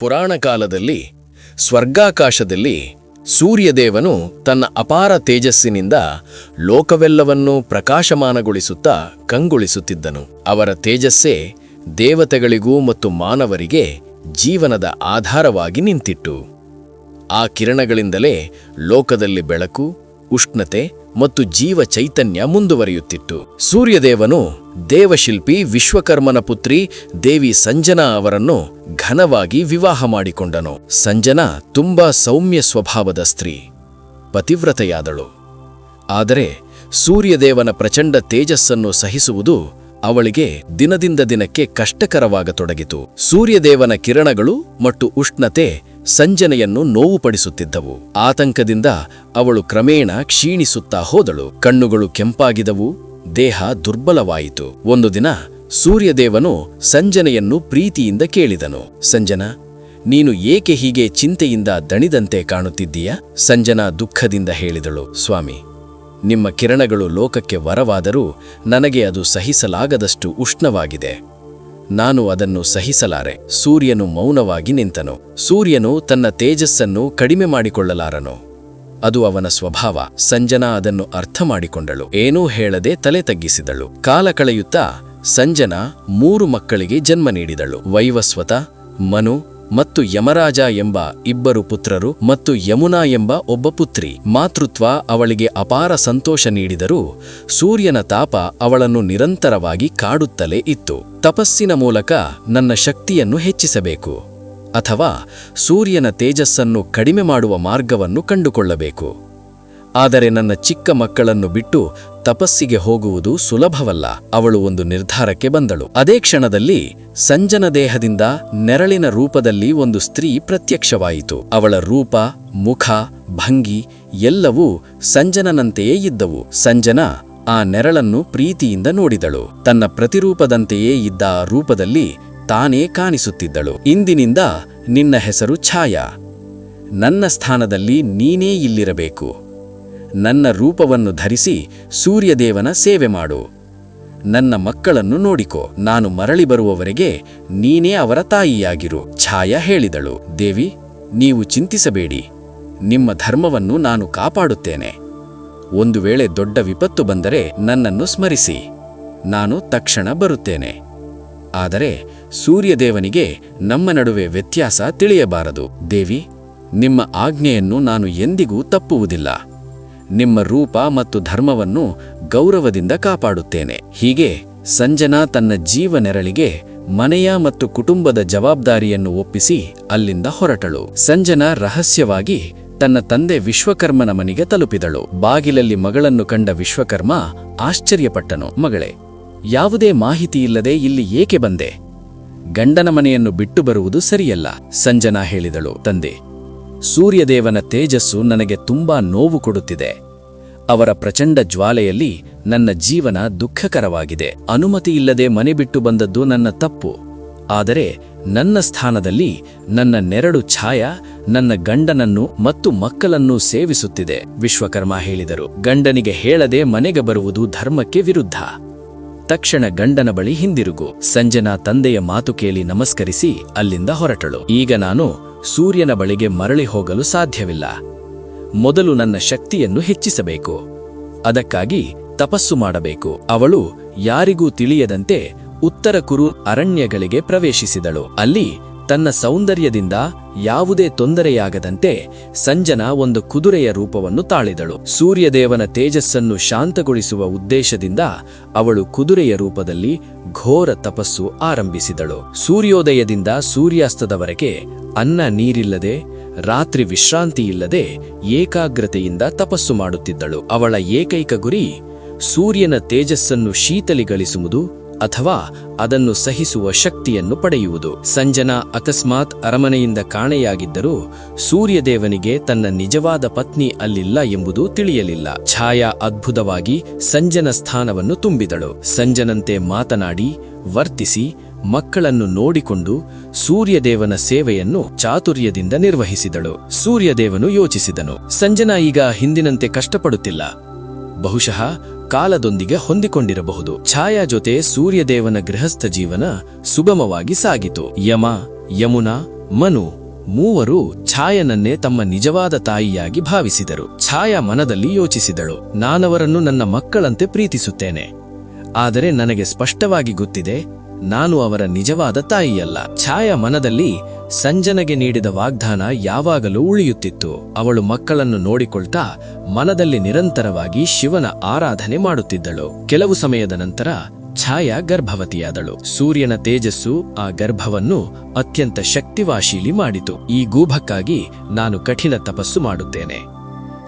ಪುರಾಣ ಕಾಲದಲ್ಲಿ ಸ್ವರ್ಗಾಕಾಶದಲ್ಲಿ ಸೂರ್ಯದೇವನು ತನ್ನ ಅಪಾರ ತೇಜಸ್ಸಿನಿಂದ ಲೋಕವೆಲ್ಲವನ್ನೂ ಪ್ರಕಾಶಮಾನಗೊಳಿಸುತ್ತಾ ಕಂಗೊಳಿಸುತ್ತಿದ್ದನು. ಅವರ ತೇಜಸ್ಸೇ ದೇವತೆಗಳಿಗೂ ಮತ್ತು ಮಾನವರಿಗೆ ಜೀವನದ ಆಧಾರವಾಗಿ ನಿಂತಿತ್ತು. ಆ ಕಿರಣಗಳಿಂದಲೇ ಲೋಕದಲ್ಲಿ ಬೆಳಕು, ಉಷ್ಣತೆ ಮತ್ತು ಜೀವ ಚೈತನ್ಯ ಮುಂದುವರಿಯುತ್ತಿತ್ತು. ಸೂರ್ಯದೇವನು ದೇವಶಿಲ್ಪಿ ವಿಶ್ವಕರ್ಮನ ಪುತ್ರಿ ದೇವಿ ಸಂಜನಾ ಅವರನ್ನು ಘನವಾಗಿ ವಿವಾಹ ಮಾಡಿಕೊಂಡನು. ಸಂಜನಾ ತುಂಬಾ ಸೌಮ್ಯ ಸ್ವಭಾವದ ಸ್ತ್ರೀ, ಪತಿವ್ರತೆಯಾದಳು. ಆದರೆ ಸೂರ್ಯದೇವನ ಪ್ರಚಂಡ ತೇಜಸ್ಸನ್ನು ಸಹಿಸುವುದು ಅವಳಿಗೆ ದಿನದಿಂದ ದಿನಕ್ಕೆ ಕಷ್ಟಕರವಾಗತೊಡಗಿತು. ಸೂರ್ಯದೇವನ ಕಿರಣಗಳು ಮತ್ತು ಉಷ್ಣತೆ ಸಂಜನೆಯನ್ನು ನೋವುಪಡಿಸುತ್ತಿದ್ದವು. ಆತಂಕದಿಂದ ಅವಳು ಕ್ರಮೇಣ ಕ್ಷೀಣಿಸುತ್ತಾ ಹೋದಳು. ಕಣ್ಣುಗಳು ಕೆಂಪಾಗಿದವು, ದೇಹ ದುರ್ಬಲವಾಯಿತು. ಒಂದು ದಿನ ಸೂರ್ಯದೇವನು ಸಂಜನೆಯನ್ನು ಪ್ರೀತಿಯಿಂದ ಕೇಳಿದನು. ಸಂಜನಾ, ನೀನು ಏಕೆ ಹೀಗೆ ಚಿಂತೆಯಿಂದ ದಣಿದಂತೆ ಕಾಣುತ್ತಿದ್ದೀಯಾ? ಸಂಜನಾ ದುಃಖದಿಂದ ಹೇಳಿದಳು, ಸ್ವಾಮಿ, ನಿಮ್ಮ ಕಿರಣಗಳು ಲೋಕಕ್ಕೆ ವರವಾದರೂ ನನಗೆ ಅದು ಸಹಿಸಲಾಗದಷ್ಟು ಉಷ್ಣವಾಗಿದೆ. ನಾನು ಅದನ್ನು ಸಹಿಸಲಾರೆ. ಸೂರ್ಯನು ಮೌನವಾಗಿ ನಿಂತನು. ಸೂರ್ಯನು ತನ್ನ ತೇಜಸ್ಸನ್ನು ಕಡಿಮೆ ಮಾಡಿಕೊಳ್ಳಲಾರನು. ಅದು ಅವನ ಸ್ವಭಾವ. ಸಂಜನಾ ಅದನ್ನು ಅರ್ಥ ಮಾಡಿಕೊಂಡಳು. ಏನೂ ಹೇಳದೆ ತಲೆ ತಗ್ಗಿಸಿದಳು. ಕಾಲ ಕಳೆಯುತ್ತಾ ಸಂಜನಾ 3 ಮಕ್ಕಳಿಗೆ ಜನ್ಮ ನೀಡಿದಳು. ವೈವಸ್ವತ, ಮನು ಮತ್ತು ಯಮರಾಜ ಎಂಬ 2 ಪುತ್ರರು ಮತ್ತು ಯಮುನಾ ಎಂಬ ಒಬ್ಬ ಪುತ್ರಿ. ಮಾತೃತ್ವ ಅವಳಿಗೆ ಅಪಾರ ಸಂತೋಷ ನೀಡಿದರೂ ಸೂರ್ಯನ ತಾಪ ಅವಳನ್ನು ನಿರಂತರವಾಗಿ ಕಾಡುತ್ತಲೇ ಇತ್ತು. ತಪಸ್ಸಿನ ಮೂಲಕ ನನ್ನ ಶಕ್ತಿಯನ್ನು ಹೆಚ್ಚಿಸಬೇಕು, ಅಥವಾ ಸೂರ್ಯನ ತೇಜಸ್ಸನ್ನು ಕಡಿಮೆ ಮಾಡುವ ಮಾರ್ಗವನ್ನು ಕಂಡುಕೊಳ್ಳಬೇಕು. ಆದರೆ ನನ್ನ ಚಿಕ್ಕ ಮಕ್ಕಳನ್ನು ಬಿಟ್ಟು ತಪಸ್ಸಿಗೆ ಹೋಗುವುದು ಸುಲಭವಲ್ಲ. ಅವಳು ಒಂದು ನಿರ್ಧಾರಕ್ಕೆ ಬಂದಳು. ಅದೇ ಕ್ಷಣದಲ್ಲಿ ಸಂಜನ ದೇಹದಿಂದ ನೆರಳಿನ ರೂಪದಲ್ಲಿ ಒಂದು ಸ್ತ್ರೀ ಪ್ರತ್ಯಕ್ಷವಾಯಿತು. ಅವಳ ರೂಪ, ಮುಖ, ಭಂಗಿ ಎಲ್ಲವೂ ಸಂಜನನಂತೆಯೇ ಇದ್ದವು. ಸಂಜನಾ ಆ ನೆರಳನ್ನು ಪ್ರೀತಿಯಿಂದ ನೋಡಿದಳು. ತನ್ನ ಪ್ರತಿರೂಪದಂತೆಯೇ ಇದ್ದ ಆ ರೂಪದಲ್ಲಿ ತಾನೇ ಕಾಣಿಸುತ್ತಿದ್ದಳು. ಇಂದಿನಿಂದ ನಿನ್ನ ಹೆಸರು ಛಾಯಾ. ನನ್ನ ಸ್ಥಾನದಲ್ಲಿ ನೀನೇ ಇಲ್ಲಿರಬೇಕು. ನನ್ನ ರೂಪವನ್ನು ಧರಿಸಿ ಸೂರ್ಯದೇವನ ಸೇವೆ ಮಾಡು. ನನ್ನ ಮಕ್ಕಳನ್ನು ನೋಡಿಕೋ. ನಾನು ಮರಳಿ ಬರುವವರೆಗೆ ನೀನೇ ಅವರ ತಾಯಿಯಾಗಿರು. ಛಾಯಾ ಹೇಳಿದಳು, ದೇವಿ, ನೀವು ಚಿಂತಿಸಬೇಡಿ. ನಿಮ್ಮ ಧರ್ಮವನ್ನು ನಾನು ಕಾಪಾಡುತ್ತೇನೆ. ಒಂದು ವೇಳೆ ದೊಡ್ಡ ವಿಪತ್ತು ಬಂದರೆ ನನ್ನನ್ನು ಸ್ಮರಿಸಿ. ನಾನು ತಕ್ಷಣ ಬರುತ್ತೇನೆ. ಆದರೆ ಸೂರ್ಯದೇವನಿಗೆ ನಮ್ಮ ನಡುವೆ ವ್ಯತ್ಯಾಸ ತಿಳಿಯಬಾರದು. ದೇವಿ, ನಿಮ್ಮ ಆಜ್ಞೆಯನ್ನು ನಾನು ಎಂದಿಗೂ ತಪ್ಪುವುದಿಲ್ಲ. ನಿಮ್ಮ ರೂಪ ಮತ್ತು ಧರ್ಮವನ್ನು ಗೌರವದಿಂದ ಕಾಪಾಡುತ್ತೇನೆ. ಹೀಗೆ ಸಂಜನಾ ತನ್ನ ಜೀವ ನೆರಳಿಗೆ ಮನೆಯ ಮತ್ತು ಕುಟುಂಬದ ಜವಾಬ್ದಾರಿಯನ್ನು ಒಪ್ಪಿಸಿ ಅಲ್ಲಿಂದ ಹೊರಟಳು. ಸಂಜನಾ ರಹಸ್ಯವಾಗಿ ತನ್ನ ತಂದೆ ವಿಶ್ವಕರ್ಮನ ಮನೆಗೆ ತಲುಪಿದಳು. ಬಾಗಿಲಲ್ಲಿ ಮಗಳನ್ನು ಕಂಡ ವಿಶ್ವಕರ್ಮ ಆಶ್ಚರ್ಯಪಟ್ಟನು. ಮಗಳೇ, ಯಾವುದೇ ಮಾಹಿತಿಯಿಲ್ಲದೆ ಇಲ್ಲಿ ಏಕೆ ಬಂದೆ? ಗಂಡನ ಮನೆಯನ್ನು ಬಿಟ್ಟು ಬರುವುದು ಸರಿಯಲ್ಲ. ಸಂಜನಾ ಹೇಳಿದಳು, ತಂದೆ, ಸೂರ್ಯದೇವನ ತೇಜಸ್ಸು ನನಗೆ ತುಂಬಾ ನೋವು ಕೊಡುತ್ತಿದೆ. ಅವರ ಪ್ರಚಂಡ ಜ್ವಾಲೆಯಲ್ಲಿ ನನ್ನ ಜೀವನ ದುಃಖಕರವಾಗಿದೆ. ಅನುಮತಿಯಿಲ್ಲದೆ ಮನೆ ಬಿಟ್ಟು ಬಂದದ್ದು ನನ್ನ ತಪ್ಪು. ಆದರೆ ನನ್ನ ಸ್ಥಾನದಲ್ಲಿ ನನ್ನ ನೆರಳು ಛಾಯಾ ನನ್ನ ಗಂಡನನ್ನು ಮತ್ತು ಮಕ್ಕಳನ್ನು ಸೇವಿಸುತ್ತಿದೆ. ವಿಶ್ವಕರ್ಮ ಹೇಳಿದರು, ಗಂಡನಿಗೆ ಹೇಳದೆ ಮನೆಗೆ ಬರುವುದು ಧರ್ಮಕ್ಕೆ ವಿರುದ್ಧ. ತಕ್ಷಣ ಗಂಡನ ಬಳಿ ಹಿಂದಿರುಗು. ಸಂಜನಾ ತಂದೆಯ ಮಾತು ಕೇಳಿ ನಮಸ್ಕರಿಸಿ ಅಲ್ಲಿಂದ ಹೊರಟಳು. ಈಗ ನಾನು ಸೂರ್ಯನ ಬಳಿಗೆ ಮರಳಿ ಹೋಗಲು ಸಾಧ್ಯವಿಲ್ಲ. ಮೊದಲು ನನ್ನ ಶಕ್ತಿಯನ್ನು ಹೆಚ್ಚಿಸಬೇಕು. ಅದಕ್ಕಾಗಿ ತಪಸ್ಸು ಮಾಡಬೇಕು. ಅವಳು ಯಾರಿಗೂ ತಿಳಿಯದಂತೆ ಉತ್ತರ ಕುರು ಅರಣ್ಯಗಳಿಗೆ ಪ್ರವೇಶಿಸಿದಳು. ಅಲ್ಲಿ ತನ್ನ ಸೌಂದರ್ಯದಿಂದ ಯಾವುದೇ ತೊಂದರೆಯಾಗದಂತೆ ಸಂಜನಾ ಒಂದು ಕುದುರೆಯ ರೂಪವನ್ನು ತಾಳಿದಳು. ಸೂರ್ಯದೇವನ ತೇಜಸ್ಸನ್ನು ಶಾಂತಗೊಳಿಸುವ ಉದ್ದೇಶದಿಂದ ಅವಳು ಕುದುರೆಯ ರೂಪದಲ್ಲಿ ಘೋರ ತಪಸ್ಸು ಆರಂಭಿಸಿದಳು. ಸೂರ್ಯೋದಯದಿಂದ ಸೂರ್ಯಾಸ್ತದವರೆಗೆ ಅನ್ನ ನೀರಿಲ್ಲದೆ, ರಾತ್ರಿ ವಿಶ್ರಾಂತಿಯಿಲ್ಲದೆ ಏಕಾಗ್ರತೆಯಿಂದ ತಪಸ್ಸು ಮಾಡುತ್ತಿದ್ದಳು. ಅವಳ ಏಕೈಕ ಗುರಿ ಸೂರ್ಯನ ತೇಜಸ್ಸನ್ನು ಶೀತಲಿಗೊಳಿಸುವುದು ಅಥವಾ ಅದನ್ನು ಸಹಿಸುವ ಶಕ್ತಿಯನ್ನು ಪಡೆಯುವುದು. ಸಂಜನಾ ಅಕಸ್ಮಾತ್ ಅರಮನೆಯಿಂದ ಕಾಣೆಯಾಗಿದ್ದರೂ ಸೂರ್ಯದೇವನಿಗೆ ತನ್ನ ನಿಜವಾದ ಪತ್ನಿ ಅಲ್ಲಿಲ್ಲ ಎಂಬುದು ತಿಳಿಯಲಿಲ್ಲ. ಛಾಯಾ ಅದ್ಭುತವಾಗಿ ಸಂಜನ ಸ್ಥಾನವನ್ನು ತುಂಬಿದಳು. ಸಂಜನಂತೆ ಮಾತನಾಡಿ, ವರ್ತಿಸಿ, ಮಕ್ಕಳನ್ನು ನೋಡಿಕೊಂಡು ಸೂರ್ಯದೇವನ ಸೇವೆಯನ್ನು ಚಾತುರ್ಯದಿಂದ ನಿರ್ವಹಿಸಿದಳು. ಸೂರ್ಯದೇವನು ಯೋಚಿಸಿದನು, ಸಂಜನಾ ಈಗ ಹಿಂದಿನಂತೆ ಕಷ್ಟಪಡುತ್ತಿಲ್ಲ. ಬಹುಶಃ ಕಾಲದೊಂದಿಗೆ ಹೊಂದಿಕೊಂಡಿರಬಹುದು. ಛಾಯಾ ಜೊತೆ ಸೂರ್ಯದೇವನ ಗೃಹಸ್ಥ ಜೀವನ ಸುಗಮವಾಗಿ ಸಾಗಿತು. ಯಮ, ಯಮುನಾ ಮನು ಮೂವರು ಛಾಯನನ್ನೇ ತಮ್ಮ ನಿಜವಾದ ತಾಯಿಯಾಗಿ ಭಾವಿಸಿದರು. ಛಾಯಾ ಮನದಲ್ಲಿ ಯೋಚಿಸಿದಳು, ನಾನವರನ್ನು ನನ್ನ ಮಕ್ಕಳಂತೆ ಪ್ರೀತಿಸುತ್ತೇನೆ. ಆದರೆ ನನಗೆ ಸ್ಪಷ್ಟವಾಗಿ ಗೊತ್ತಿದೆ, ನಾನು ಅವರ ನಿಜವಾದ ತಾಯಿಯಲ್ಲ. ಛಾಯಾ ಮನದಲ್ಲಿ ಸಂಜನಗೆ ನೀಡಿದ ವಾಗ್ದಾನ ಯಾವಾಗಲೂ ಉಳಿಯುತ್ತಿತ್ತು. ಅವಳು ಮಕ್ಕಳನ್ನು ನೋಡಿಕೊಳ್ತಾ ಮನದಲ್ಲಿ ನಿರಂತರವಾಗಿ ಶಿವನ ಆರಾಧನೆ ಮಾಡುತ್ತಿದ್ದಳು. ಕೆಲವು ಸಮಯದ ನಂತರ ಛಾಯಾ ಗರ್ಭವತಿಯಾದಳು. ಸೂರ್ಯನ ತೇಜಸ್ಸು ಆ ಗರ್ಭವನ್ನು ಅತ್ಯಂತ ಶಕ್ತಿವಾಶೀಲಿ ಮಾಡಿತು. ಈ ಗೂಭಕ್ಕಾಗಿ ನಾನು ಕಠಿಣ ತಪಸ್ಸು ಮಾಡುತ್ತೇನೆ.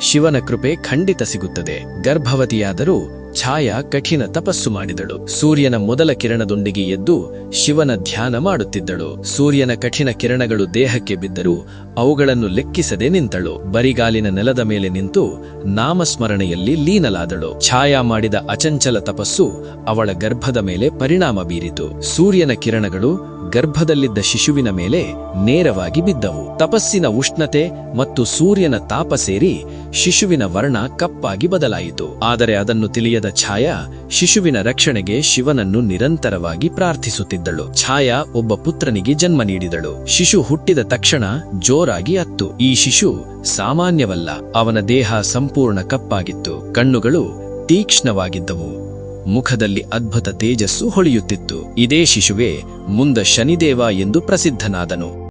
ಶಿವನ ಕೃಪೆ ಖಂಡಿತ ಸಿಗುತ್ತದೆ. ಗರ್ಭವತಿಯಾದರೂ ಛಾಯಾ ಕಠಿಣ ತಪಸ್ಸು ಮಾಡಿದಳು. ಸೂರ್ಯನ ಮೊದಲ ಕಿರಣದೊಂದಿಗೆ ಎದ್ದು ಶಿವನ ಧ್ಯಾನ ಮಾಡುತ್ತಿದ್ದಳು. ಸೂರ್ಯನ ಕಠಿಣ ಕಿರಣಗಳು ದೇಹಕ್ಕೆ ಬಿದ್ದರೂ ಅವುಗಳನ್ನು ಲೆಕ್ಕಿಸದೆ ನಿಂತಳು. ಬರಿಗಾಲಿನ ನೆಲದ ಮೇಲೆ ನಿಂತು ನಾಮಸ್ಮರಣೆಯಲ್ಲಿ ಲೀನಲಾದಳು. ಛಾಯಾ ಮಾಡಿದ ಅಚಂಚಲ ತಪಸ್ಸು ಅವಳ ಗರ್ಭದ ಮೇಲೆ ಪರಿಣಾಮ ಬೀರಿತು. ಸೂರ್ಯನ ಕಿರಣಗಳು ಗರ್ಭದಲ್ಲಿದ್ದ ಶಿಶುವಿನ ಮೇಲೆ ನೇರವಾಗಿ ಬಿದ್ದವು. ತಪಸ್ಸಿನ ಉಷ್ಣತೆ ಮತ್ತು ಸೂರ್ಯನ ತಾಪ ಸೇರಿ ಶಿಶುವಿನ ವರ್ಣ ಕಪ್ಪಾಗಿ ಬದಲಾಯಿತು. ಆದರೆ ಅದನ್ನು ತಿಳಿಯದ ಛಾಯಾ ಶಿಶುವಿನ ರಕ್ಷಣೆಗೆ ಶಿವನನ್ನು ನಿರಂತರವಾಗಿ ಪ್ರಾರ್ಥಿಸುತ್ತಿದ್ದಳು. ಛಾಯಾ ಒಬ್ಬ ಪುತ್ರನಿಗೆ ಜನ್ಮ ನೀಡಿದಳು. ಶಿಶು ಹುಟ್ಟಿದ ತಕ್ಷಣ ಜೋರಾಗಿ ಅತ್ತು. ಈ ಶಿಶು ಸಾಮಾನ್ಯವಲ್ಲ. ಅವನ ದೇಹ ಸಂಪೂರ್ಣ ಕಪ್ಪಾಗಿತ್ತು. ಕಣ್ಣುಗಳು ತೀಕ್ಷ್ಣವಾಗಿದ್ದವು. ಮುಖದಲ್ಲಿ ಅದ್ಭುತ ತೇಜಸ್ಸು ಹೊಳೆಯುತ್ತಿತ್ತು. ಇದೇ ಶಿಶುವೇ ಮುಂದೆ ಶನಿದೇವ ಎಂದು ಪ್ರಸಿದ್ಧನಾದನು.